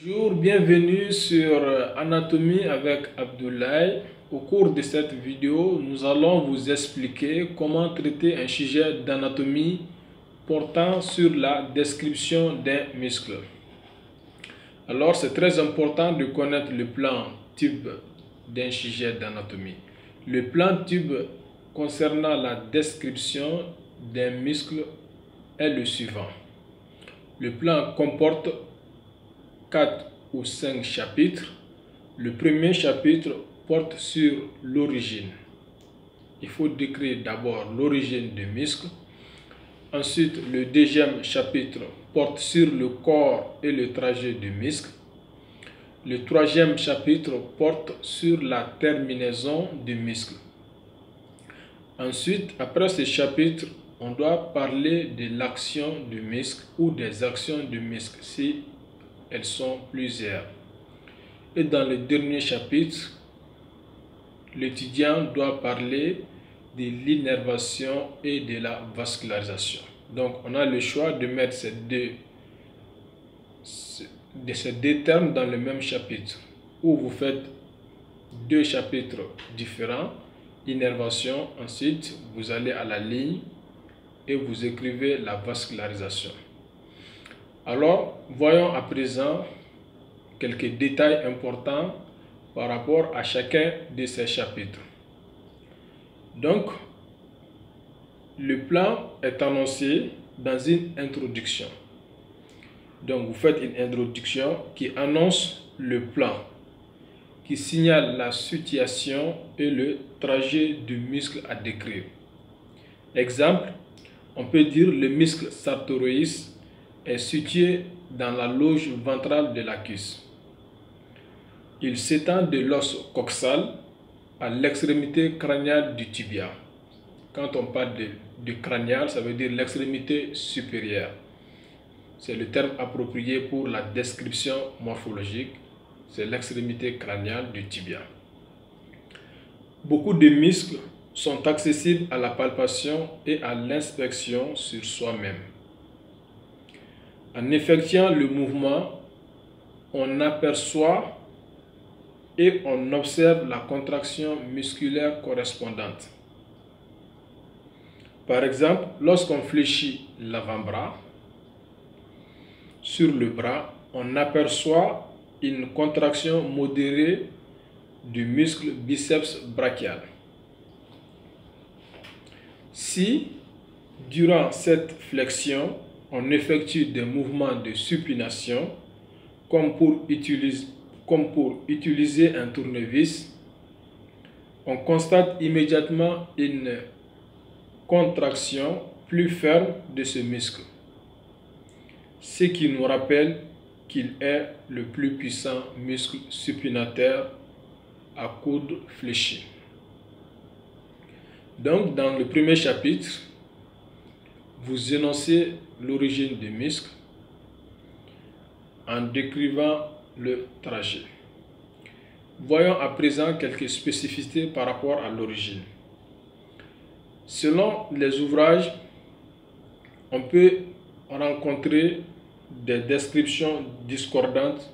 Bonjour, bienvenue sur Anatomie avec Abdoulaye. Au cours de cette vidéo, nous allons vous expliquer comment traiter un sujet d'anatomie portant sur la description d'un muscle. Alors, c'est très important de connaître le plan type d'un sujet d'anatomie. Le plan type concernant la description d'un muscle est le suivant. Le plan comporte 4 ou 5 chapitres. Le premier chapitre porte sur l'origine. Il faut décrire d'abord l'origine du muscle. Ensuite, le deuxième chapitre porte sur le corps et le trajet du muscle. Le troisième chapitre porte sur la terminaison du muscle. Ensuite, après ce chapitre, on doit parler de l'action du muscle ou des actions du muscle si elles sont plusieurs. Et dans le dernier chapitre, l'étudiant doit parler de l'innervation et de la vascularisation. Donc, on a le choix de mettre ces deux termes dans le même chapitre, ou vous faites deux chapitres différents, innervation, ensuite vous allez à la ligne et vous écrivez la vascularisation. Alors, voyons à présent quelques détails importants par rapport à chacun de ces chapitres. Donc, le plan est annoncé dans une introduction. Donc, vous faites une introduction qui annonce le plan, qui signale la situation et le trajet du muscle à décrire. Exemple, on peut dire le muscle sartorius est situé dans la loge ventrale de la cuisse. Il s'étend de l'os coxal à l'extrémité crâniale du tibia. Quand on parle de crânial, ça veut dire l'extrémité supérieure. C'est le terme approprié pour la description morphologique. C'est l'extrémité crâniale du tibia. Beaucoup de muscles sont accessibles à la palpation et à l'inspection sur soi-même. En effectuant le mouvement, on aperçoit et on observe la contraction musculaire correspondante. Par exemple, lorsqu'on fléchit l'avant-bras, sur le bras, on aperçoit une contraction modérée du muscle biceps brachial. Si, durant cette flexion, on effectue des mouvements de supination, comme pour utiliser un tournevis, on constate immédiatement une contraction plus ferme de ce muscle, ce qui nous rappelle qu'il est le plus puissant muscle supinateur à coude fléchi. Donc, dans le premier chapitre, vous énoncez l'origine du muscle en décrivant le trajet. Voyons à présent quelques spécificités par rapport à l'origine. Selon les ouvrages, on peut rencontrer des descriptions discordantes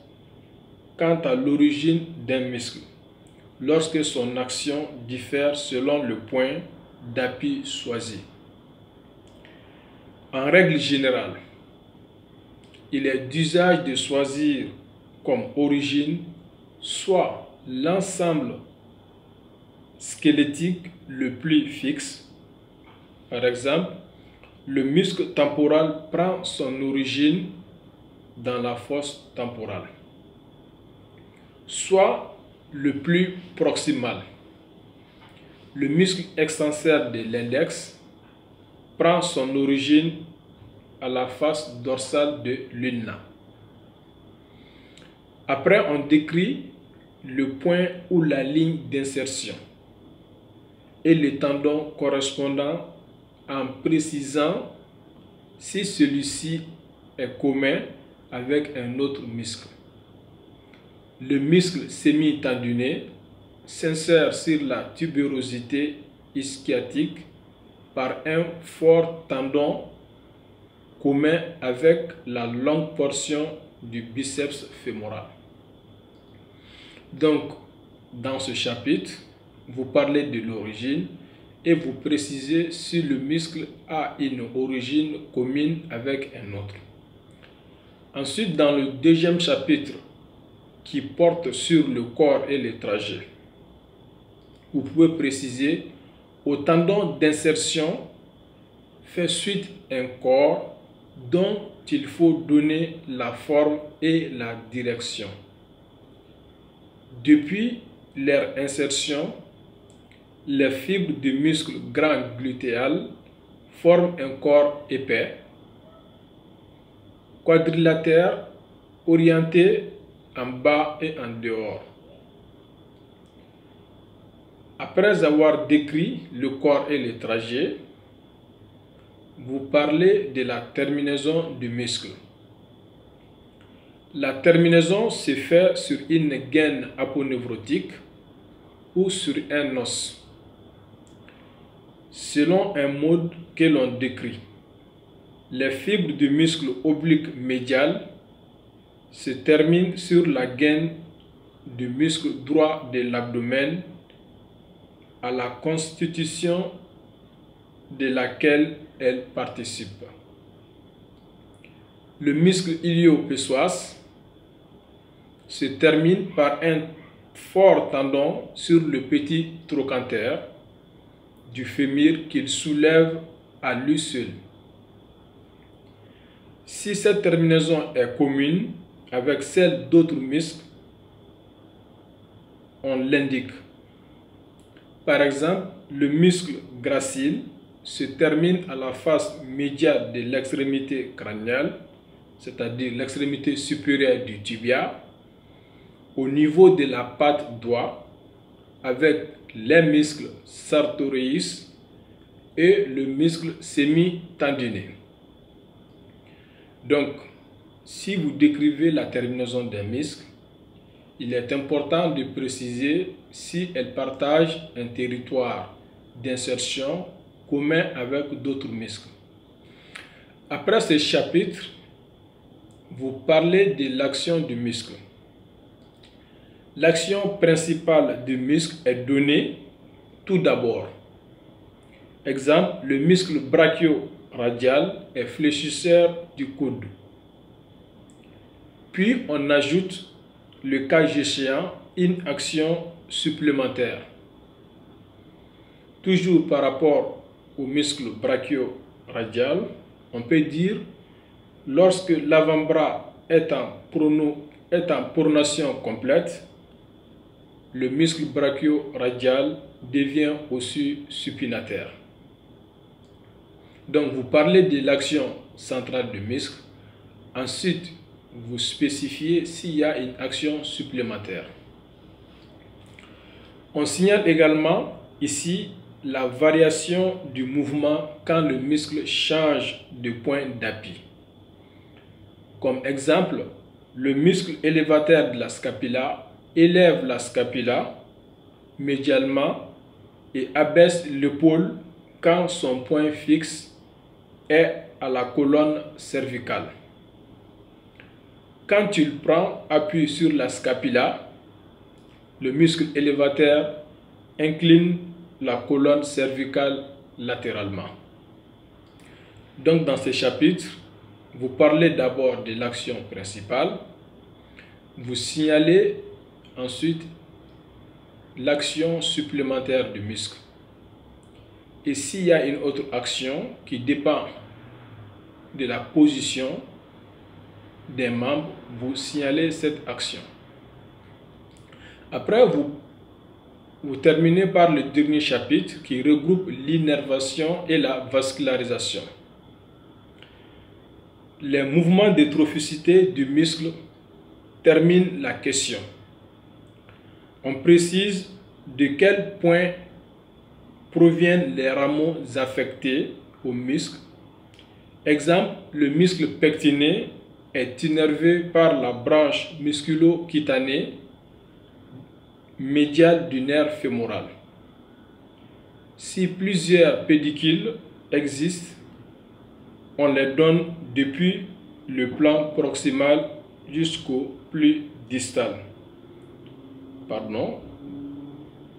quant à l'origine d'un muscle, lorsque son action diffère selon le point d'appui choisi. En règle générale, il est d'usage de choisir comme origine soit l'ensemble squelettique le plus fixe. Par exemple, le muscle temporal prend son origine dans la fosse temporale, soit le plus proximal. Le muscle extenseur de l'index prend son origine à la face dorsale de l'ulna. Après, on décrit le point ou la ligne d'insertion et le tendon correspondant en précisant si celui-ci est commun avec un autre muscle. Le muscle sémi-tenduné s'insère sur la tubérosité ischiatique par un fort tendon commun avec la longue portion du biceps fémoral. Donc, dans ce chapitre, vous parlez de l'origine et vous précisez si le muscle a une origine commune avec un autre. Ensuite, dans le deuxième chapitre, qui porte sur le corps et les trajets, vous pouvez préciser au tendon d'insertion fait suite un corps dont il faut donner la forme et la direction. Depuis leur insertion, les fibres du muscle grand glutéal forment un corps épais, quadrilatère, orienté en bas et en dehors. Après avoir décrit le corps et les trajets, vous parlez de la terminaison du muscle. La terminaison se fait sur une gaine aponeurotique ou sur un os, selon un mode que l'on décrit. Les fibres du muscle oblique médial se terminent sur la gaine du muscle droit de l'abdomen, à la constitution de laquelle elles participent. Le muscle ilio-psoas se termine par un fort tendon sur le petit trochanter du fémur qu'il soulève à lui seul. Si cette terminaison est commune avec celle d'autres muscles, on l'indique. Par exemple, le muscle gracile se termine à la face médiane de l'extrémité crânienne, c'est-à-dire l'extrémité supérieure du tibia, au niveau de la patte doigt, avec les muscles sartorius et le muscle semi-tendiné. Donc, si vous décrivez la terminaison d'un muscle, il est important de préciser si elle partage un territoire d'insertion commun avec d'autres muscles. Après ce chapitre, vous parlez de l'action du muscle. L'action principale du muscle est donnée tout d'abord. Exemple, le muscle brachio-radial est fléchisseur du coude. Puis on ajoute, le cas échéant, une action supplémentaire. Toujours par rapport au muscle brachio-radial, on peut dire lorsque l'avant-bras est en pronation complète, le muscle brachio-radial devient aussi supinateur. Donc vous parlez de l'action centrale du muscle. Ensuite, vous spécifiez s'il y a une action supplémentaire. On signale également ici la variation du mouvement quand le muscle change de point d'appui. Comme exemple, le muscle élévateur de la scapula élève la scapula médialement et abaisse l'épaule quand son point fixe est à la colonne cervicale. Quand il prend appui sur la scapula, le muscle élévateur incline la colonne cervicale latéralement. Donc dans ce chapitre, vous parlez d'abord de l'action principale, vous signalez ensuite l'action supplémentaire du muscle. Et s'il y a une autre action qui dépend de la position des membres, vous signalez cette action. Après, vous terminez par le dernier chapitre qui regroupe l'innervation et la vascularisation. Les mouvements de trophicité du muscle terminent la question. On précise de quel point proviennent les rameaux affectés au muscle. Exemple, le muscle pectiné est innervé par la branche musculo-cutanée médiale du nerf fémoral. Si plusieurs pédicules existent, on les donne depuis le plan proximal jusqu'au plus distal. Pardon.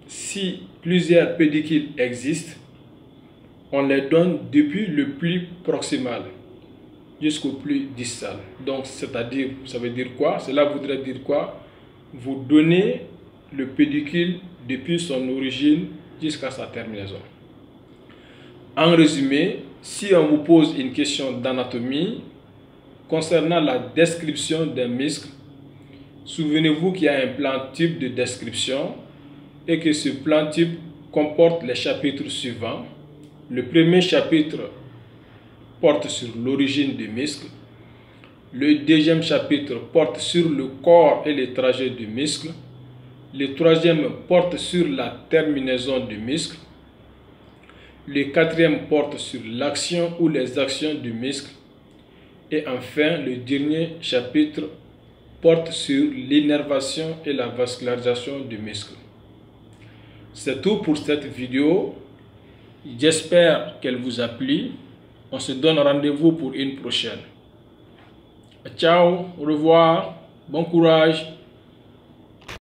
Si plusieurs pédicules existent, on les donne depuis le plus proximal jusqu'au plus distal. Donc, c'est-à-dire, ça veut dire quoi? Cela voudrait dire quoi? Vous donnez le pédicule depuis son origine jusqu'à sa terminaison. En résumé, si on vous pose une question d'anatomie concernant la description d'un muscle, souvenez-vous qu'il y a un plan type de description et que ce plan type comporte les chapitres suivants. Le premier chapitre porte sur l'origine du muscle. Le deuxième chapitre porte sur le corps et les trajets du muscle. Le troisième porte sur la terminaison du muscle. Le quatrième porte sur l'action ou les actions du muscle. Et enfin, le dernier chapitre porte sur l'innervation et la vascularisation du muscle. C'est tout pour cette vidéo. J'espère qu'elle vous a plu. On se donne rendez-vous pour une prochaine. Ciao, au revoir, bon courage.